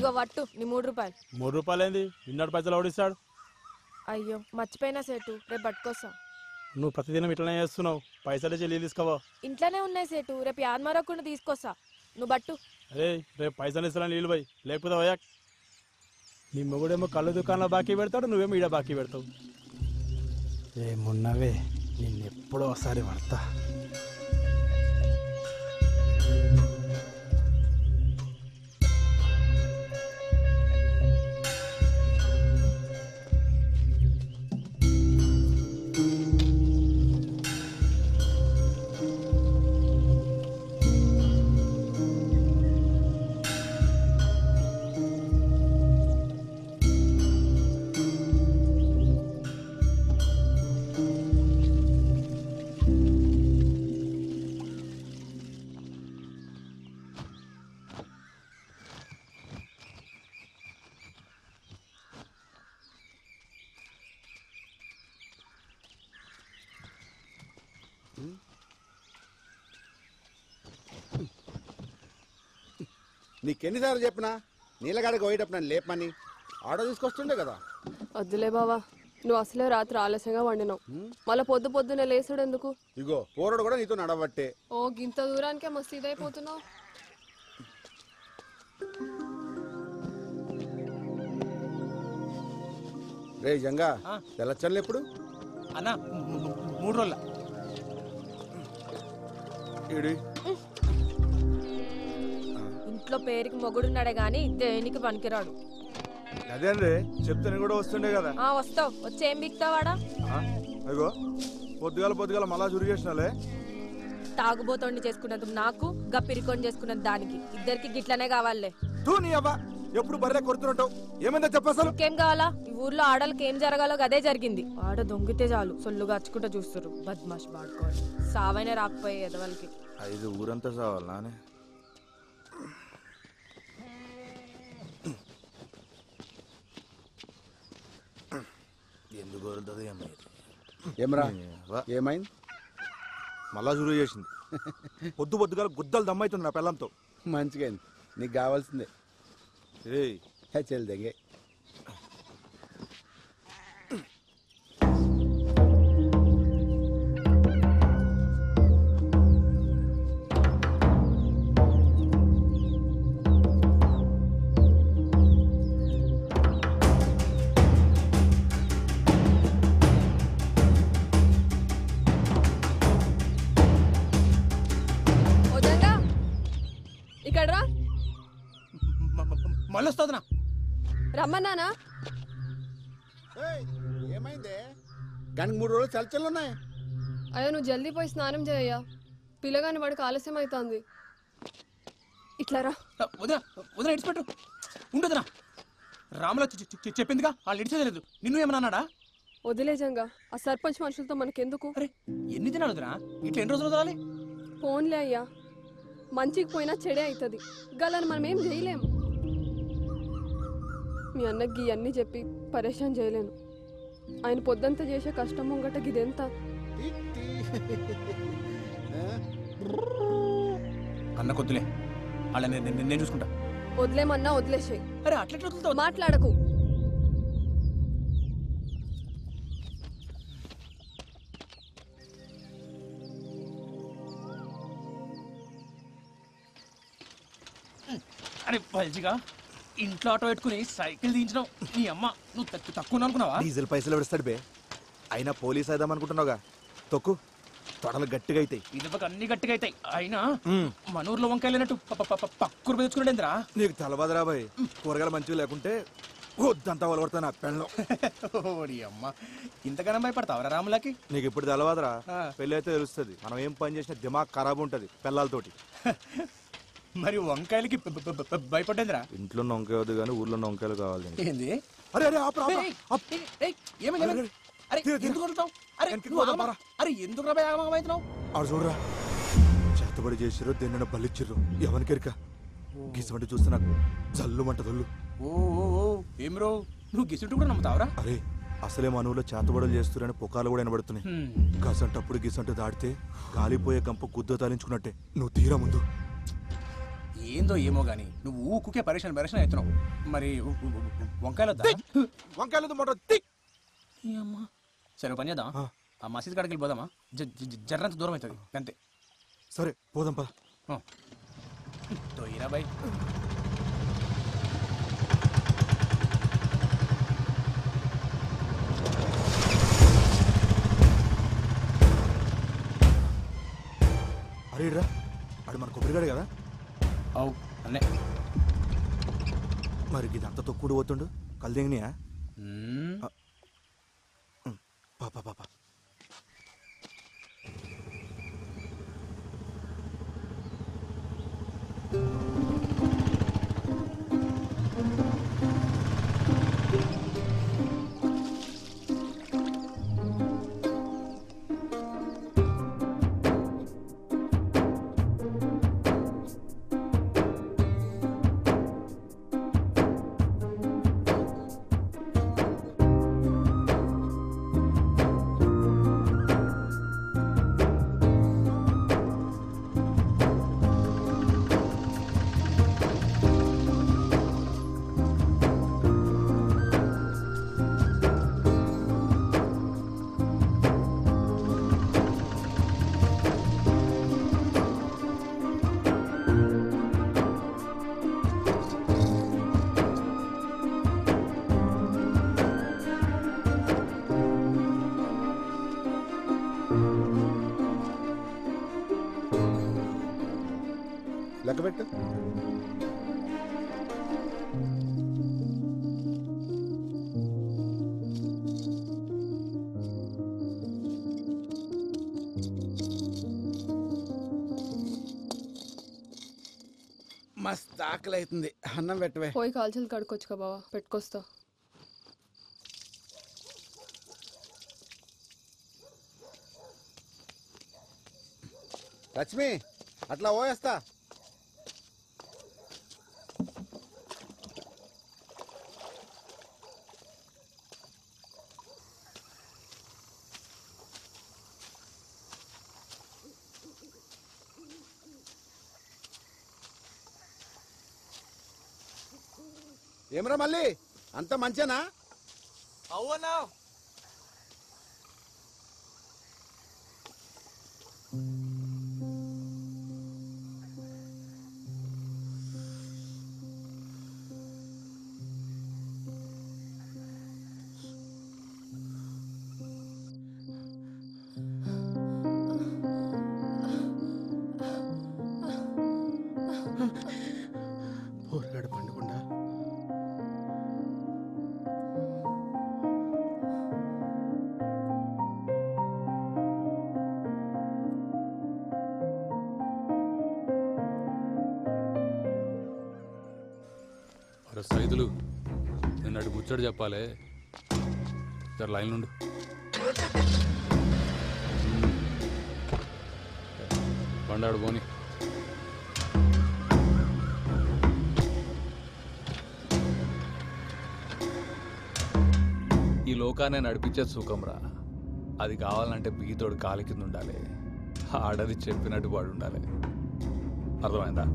ఇగో వట్టు నీ 3 రూపాయలు. 3 రూపాయలు ఏంది? ఇన్నడు పైసలు ఓడిస్తాడు. అయ్యో మర్చిపోయినా సేటు, రేపు పట్టుకొస్తా. నువ్వు ప్రతిదినం ఇట్లనే చేస్తున్నావు. పైసలు చెల్లి తీసుకోవా? ఇంట్లోనే ఉన్నాయి సేటు, రేపు యాదమరకుండా తీసుకొస్తా. నువ్వు బట్టు. అరే రేపు పైసలు ఇస్తాను నీళ్ళు పోయి, లేకపోతే పోయా. నీ మొగుడేమో కళ్ళు దుకాణంలో బాకీ పెడతాడు, నువ్వేమో ఈడ బాకీ పెడతావు. ఏమున్నవే నిన్నెప్పుడో ఒకసారి పడతా. నీకెన్నిసార్లు చెప్పినా నీళ్ళగాడికి పోయేటప్పుడు నన్ను లేపమని ఆటో తీసుకొస్తుండే కదా. వద్దులే బావా, నువ్వు అసలే రాత్రి ఆలస్యంగా వండినావు, మళ్ళీ పొద్దున్నే లేసుడు ఎందుకు? ఇగో పోరడు కూడా నీతో నడవట్టే. ఓ గింత దూరానికే మస్తు ఇదైపోతున్నావు. రే జంగా తెల్లచ్చన్లు ఎప్పుడు అన్నా? 3 రోజుల. ఇంట్లో పేరుకి మొగుడున్నాడే గాని దేనికి పనికిరాడు. అదే అండి చెప్తే కూడా వస్తుండే కదా. వస్తావు, వచ్చి ఏం బిక్తావాడా? అయ్యో పొద్దుగాల మళ్ళా చురిగేసినాలే. తాగుబోతోండి చేసుకున్నందుకు నాకు, గప్పిరికొని చేసుకున్నది దానికి, ఇద్దరికి గిట్లనే కావాలే. తూ నీ అబ్బా ఎప్పుడు బర్రె కొడుతుంటావు, ఏమైందో చెప్పసలు. ఇంకేం కావాలా? ఈ ఊర్లో ఆడలకి ఏం జరగాలో అదే జరిగింది. ఆడ దొంగితే చాలు సొల్లుగా అచ్చుకుంటూ చూస్తారు. బద్మాష్ బాడుకోవాలి, సావైనా రాకపోయే ఎదవలకి. 5 ఊరంతా సావాలి నానే. ఎందుకు వదులుతుంది ఏమరా? ఏమైంది? మళ్ళా చురుగు చేసింది. పొద్దుగాల గుద్దలు దమ్మైతుంది నా పిల్లంతో. మంచిగా నీకు కావాల్సిందే. చెల్లి దగ్గర ఇక్కడ రా. మళ్ళీ వస్తుందినా? రమ్మన్నానా? ఏమైందే? కానీ 3 రోజులు చల్చలు ఉన్నాయి. అయ్యో నువ్వు జల్దీ పోయి స్నానం చేయయ్యా, పిల్లగాని వాడికి ఆలస్యం అవుతుంది. ఇట్లా రా. వదిన ఇడిచిపెట్టు. ఉండదునా? రాముల చెప్పిందిగా వాళ్ళు ఇడిచేయలేదు. నిన్ను ఏమన్నా అన్నాడా? వదిలేజంగా ఆ సర్పంచ్ మనుషులతో మనకెందుకు? అరే ఎన్ని దినాలు వదినా? ఇట్లా ఎన్ని రోజులు వదలాలి? ఫోన్లే అయ్యా, మంచికి పోయినా చెడే అవుతుంది. గలని మనం ఏం చేయలేము. మీ అన్నకి ఇవన్నీ చెప్పి పరేషాన్ చేయలేను. ఆయన పొద్దంతా చేసే కష్టం ముంగట గిదెంత? అన్న కొద్దులే, అలా నేను చూసుకుంటా. వదిలేమన్నా వదిలేసాయి. అరే అట్లా మాట్లాడకు. అరే పల్చిగా ఇంట్లో ఆటో పెట్టుకుని సైకిల్ దించడం నీ అమ్మ. నువ్వు తక్కువ అనుకున్నావా? డీజిల్ పైసలు పెడతాడు బే. అయినా పోలీస్ అయిదాం అనుకుంటున్నావుగా, తొక్కు. తొడలు గట్టిగా అవుతాయి. ఇదొక అన్ని గట్టిగా అవుతాయి. అయినా మన ఊర్లో వంకాయలేనట్టు పక్కూరు తెచ్చుకున్నాడేంద్రా? నీకు తెలవదురా బాయ్, కూరగాయలు మంచిగా లేకుంటే వద్దంతా వలవడతా నా పెళ్ళం. ఓడి అమ్మ, ఇంతగానం భయపడతావరా రాములకి? నీకు ఇప్పుడు తెలవదురా, పెళ్ళి అయితే తెలుస్తుంది. మనం ఏం పని చేసినా దిమాగ్ ఖరాబ్ ఉంటది పిల్లలతోటి. మరి వంకాయలకి భయపడేంద్రా? ఇంట్లో వంకాయ వద్దు కానీ ఊర్లో వంకాయలు కావాలి. ఏంది? అరే అరే ఎందుకు అవుతున్నావు? ఆడు చూడరా, చేతబడి చేసిర్రు, దేన్న బలిచ్చిర్రు. ఎవరికెరిక గీసమంటే చూస్తే నాకు జల్లు మంట దొల్లు. ఏం రో, నువ్వు గిసుంటు కూడా నమ్ముతావరా? అరే అసలే మనవులో చేతబడులు చేస్తురని పుకాలు కూడా వినబడుతున్నాయి. గసంటప్పుడు గిసంట దాడితే గాలిపోయే గంప గుద్ద తాలించుకున్నట్టే. నువ్వు తీరా ముందు. ఏందో ఏమో గానీ నువ్వు ఊకుకే పరేషన్ అవుతున్నావు. మరి వంకాయలు వద్దా? వంకాయలు మొట్ట తిక్. ఈ అమ్మా. సరే పని చేద్దాం, ఆ మసీద్ కాడికి వెళ్ళిపోదామా? జర్రంత దూరం అవుతుంది అంతే. సరే పోదాం పద. తోయిరా బాయ్. అరే రా, ఆడు మన కొబ్బరిగాడు కదా. అవు అన్నే. మరి ఇదంతా తొక్కుడు పోతుండు కల్దింగినియా? పాపా పాపా లెక్కబెట్టు. మస్తు ఆకలి అవుతుంది, అన్నం పెట్టవే. పోయి కాల్చలు కడుక్కొచ్చుకో బావా, పెట్టుకొస్తా. లక్ష్మి అట్లా పోయేస్తా. ఏమరా మళ్ళీ అంత మంచేనా? అవునా. పోరగాడు పండుకుండా సైదులు నేను అటు ముచ్చడు చెప్పాలి, జర లైన్ నుండు. బండాడు పోని. ఈ లోకాన్ని నడిపించే సుఖంరా, అది కావాలంటే బిగితోడు కాలి కింద ఉండాలి, ఆడది చెప్పినట్టు వాడు ఉండాలి. అర్థమైందా?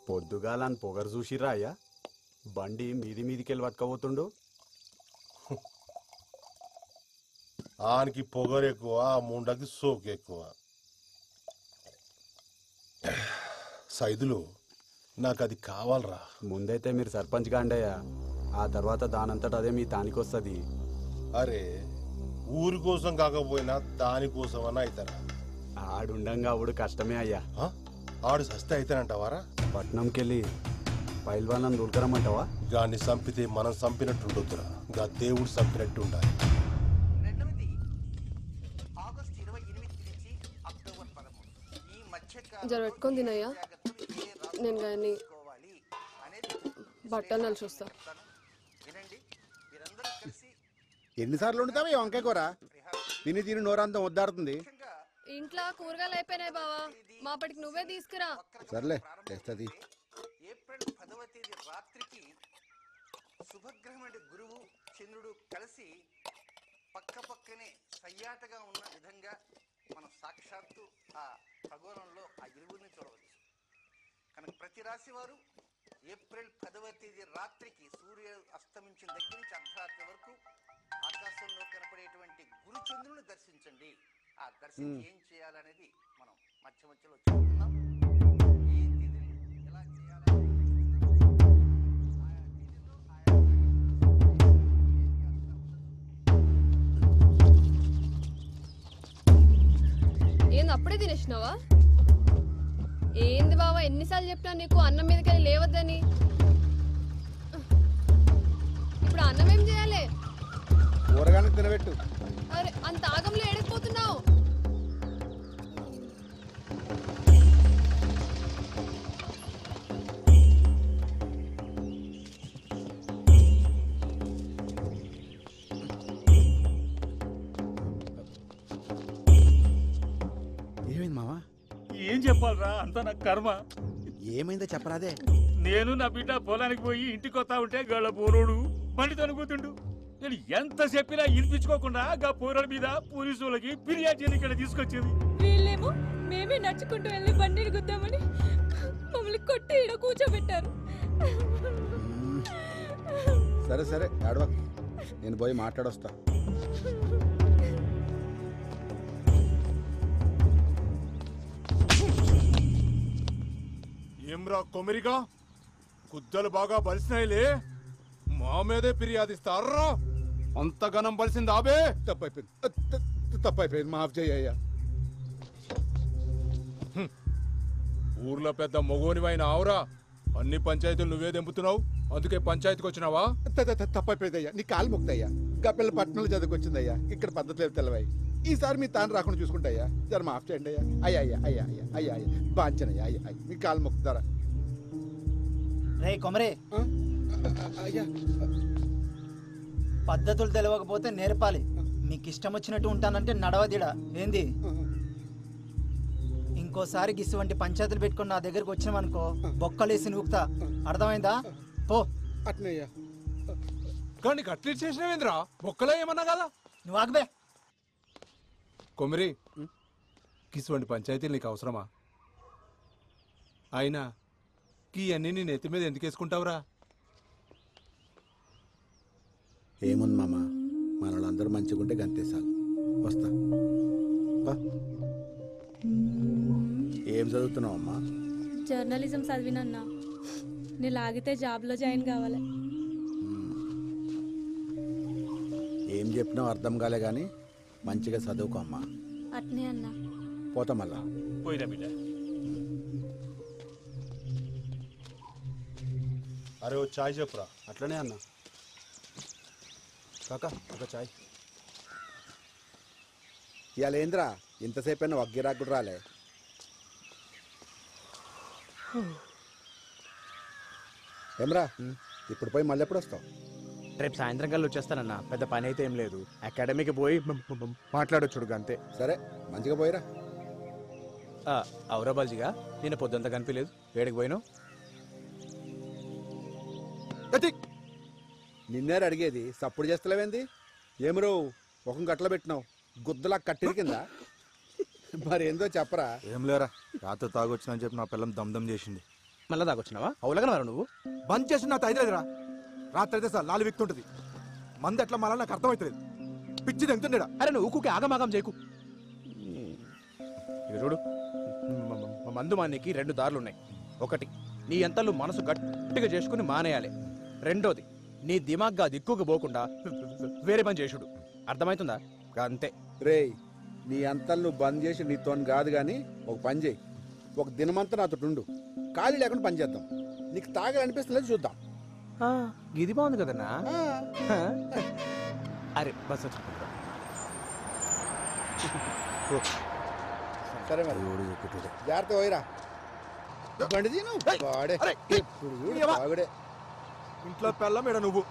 పొద్దుగాలని పొగరు చూసిరా అయ్యా? బండి మీదికెళ్ళి పట్టుకపోతుండు. ఆనికి పొగరు ఎక్కువ, ఆ ముండకి సోకు ఎక్కువ. సైదులు నాకు అది కావాలరా. ముందైతే మీరు సర్పంచ్ గాండయ్యా, ఆ తర్వాత దానంతట అదే మీ తానికొస్తుంది. అరే ఊరి కోసం కాకపోయినా దానికోసం అని అవుతారా? ఆడుండంగా ఆవిడ కష్టమే అయ్యా. ఆడు సస్తే అయితేనంటావారా? పట్నంకి వెళ్ళి పైల్వానం దూరకరమ్మంటావా? గాన్ని చంపితే మనం చంపినట్టుండొద్దురా, గా దేవుడు చంపినట్టు ఉండాలి. జర పెట్టుకొని తినయ్యా, నేను కానీ బట్టలు నలిసి వస్తా. ఎన్నిసార్లు వండుతావా ఈ వంకాయ కూర? తిని తిని నోరంతా వద్దాడుతుంది. ఇంట్లో కూరగాయలు అయిపోయినాయి బావా, మాపటికి నువ్వే తీసుకురా. సర్లే తెస్తుంది. ఏప్రిల్ 10వ తేదీ రాత్రికి శుభగ్రహం గురువు చంద్రుడు కలిసి పక్కపక్కనే సయ్యాటగా ఉన్న విధంగా మనం సాక్షాత్తు ఆ ఖగోళంలో ఆ ఇరువుని చూడవచ్చు. కనుక ప్రతి రాశి వారు ఏప్రిల్ 10వ తేదీ రాత్రికి సూర్య అస్తమించిన దగ్గర నుంచి అర్ధరాత్రి వరకు ఆకాశంలో కనపడేటువంటి గురు చంద్రుని దర్శించండి. ఆ దర్శించి ఏం చేయాలనేది మనం మధ్య మధ్యలో చూస్తున్నాం. ఏ తేదీని ఎలా చేయాలి, ఏంది అప్పుడే తినేసినావా? ఏంది బావా, ఎన్నిసార్లు చెప్పినా నీకు అన్నం మీదకి లేవద్దని. ఇప్పుడు అన్నం ఏం చేయాలి? కూరగాయలకు తినబెట్టు. అరే అంత ఆగంలో ఏడకపోతున్నావు? ఏమైంది మావా? ఏం చెప్పాలరా, అంతా నా కర్మ. ఏమైందో చెప్పరాదే. నేను నా బిడ్డ పొలానికి పోయి ఇంటికి వస్తా ఉంటే గళ్ళ పోరోడు బండి తనుకుతుండు. నేను ఎంత చెప్పినా వినిపించుకోకుండా గా పోరల మీద పోలీసులకి ఫిర్యాదు చేయని ఇక్కడ తీసుకొచ్చింది. వీళ్ళేమో మేమే నడుచుకుంటూ వెళ్ళి బండిని గుద్దామని మమ్మల్ని కొట్టి ఈడ కూర్చోబెట్టారు. సరే సరే ఆడవా, నేను పోయి మాట్లాడొస్తా. ఏమ్రా కొమిరిగా, కుద్దలు బాగా బలిసినాయిలే, మా మీదే ఫిర్యాదిస్తారా? అంత గనం బలిసింది ఆబే. తప్పైపోయింది, మాఫ్ చేయ్యా. ఊర్లో పెద్ద మొగోనివైన ఆవురా, అన్ని పంచాయతీలు నువ్వే దెంపుతున్నావు, అందుకే పంచాయతీకి వచ్చినావా? తప్పైపోయిందయ్యా, నీ కాలు మొక్తయ్యా. గా పిల్ల పట్టణంలో చదువుకొచ్చిందయ్యా, ఇక్కడ పద్ధతి లేదు తెలవాయి. ఈసారి మీ తాను రాకుండా చూసుకుంటాయ్యా, జర మాఫ్ చేయండి అయ్యా. అయ్యా అయ్యా అయ్యా అయ్యా అయ్యా అయ్యా బాంచనయ్యా, అయ్యా అయ్యా మీ కాలు మొక్కుతారా? రే కొమరే, అయ్యా పద్ధతులు తెలియకపోతే నేర్పాలి. మీకు ఇష్టం వచ్చినట్టు ఉంటానంటే నడవదిడా ఏంది? ఇంకోసారి గిసువంటి పంచాయతీలు పెట్టుకుని నా దగ్గరకు వచ్చినామనుకో బొక్కలేసి నూకుతా, అర్థమైందా? పో. అట్నయ్యా. కానీ అట్లీట్ చేసినవేంద్రా, బొక్కలో ఏమన్నా కదా? నువ్వు ఆగబే. కొమిరి, కిసువంటి పంచాయతీలు నీకు అవసరమా? అయినా కీ అన్నీ నీ నెత్తి మీద ఎందుకు వేసుకుంటావురా? ఏముంది మామ, మన వాళ్ళందరూ మంచిగా ఉంటే గంతేసాలు. వస్తా. ఏం చదువుతున్నావు అమ్మా? జర్నలిజం చదివినన్నా, నేను లాగితే జాబ్లో జాయిన్ కావాలి. ఏం చెప్పినావు అర్థం కాలే కానీ మంచిగా చదువుకో అమ్మా. అట్నే అన్నా. పోతా మళ్ళా. పోయినా బిడ్డ. అరే ఓ చాయ్ చెప్పురా. అట్లనే అన్న. కాకా ఒక చాయ్. ఇవాళ ఏంద్రా ఇంతసేపు అయినా వగ్గిరాకు కూడా రాలే? ఏమ్రా ఇప్పుడు పోయి మళ్ళీ ఎప్పుడు వస్తావు? రేపు సాయంత్రం కల్లా వచ్చేస్తానన్న, పెద్ద పని అయితే ఏం లేదు. అకాడమీకి పోయి మాట్లాడొచ్చుడు అంతే. సరే మంచిగా పోయిరా. అవురా బాల్జీగా, నేను పొద్దుంతా కనిపించలేదు, వేడికి పోయినావు? నిన్నేరు అడిగేది, సప్పుడు చేస్తలేవేంది? ఏమరో ఒక గట్ల పెట్టినావు, గుద్దలా కట్టిరి కింద. మరేందో చెప్పరా. ఏం లేరా, రాత్రి తాగొచ్చినని చెప్పి నా పిల్లం దమ్దమ్ చేసింది. మళ్ళా తాగొచ్చినావా? అవులగా నువ్వు బంద్ చేసి నా తైదలేదురా. రాత్రి అయితే సార్ లాలి విక్తుంటది, మంది ఎట్లా మళ్ళీ నాకు అర్థమవుతుంది. పిచ్చి తెంగుతుండేడా. అరే నువ్వు ఊకుకి ఆగమాగం చేయకు. చూడు, మందు మానేకి 2 దారులు ఉన్నాయి. ఒకటి, నీ ఎంతలు మనసు గట్టిగా చేసుకుని మానేయాలి. రెండోది, నీ దిమాగ్గా దిక్కుకు పోకుండా వేరే పని చేసుడు. అర్థమవుతుందా? అంతే. రేయ్, నీ అంతలు నువ్వు బంద్ చేసి నీతో కాదు కానీ ఒక పని చేయి. ఒక దినమంతా నాతో ఉండు, ఖాళీ లేకుండా పని చేద్దాం. నీకు తాగాలనిపిస్తుంది చూద్దాం. ఇది బాగుంది కదన్నా. అరే బస్ సరే మరి జాగ్రత్త పోయిరా. బండి తీను వాడే ఎప్పుడు చూడు వాగుడే. ఇంట్లో పెళ్ళ మేడ నువ్వు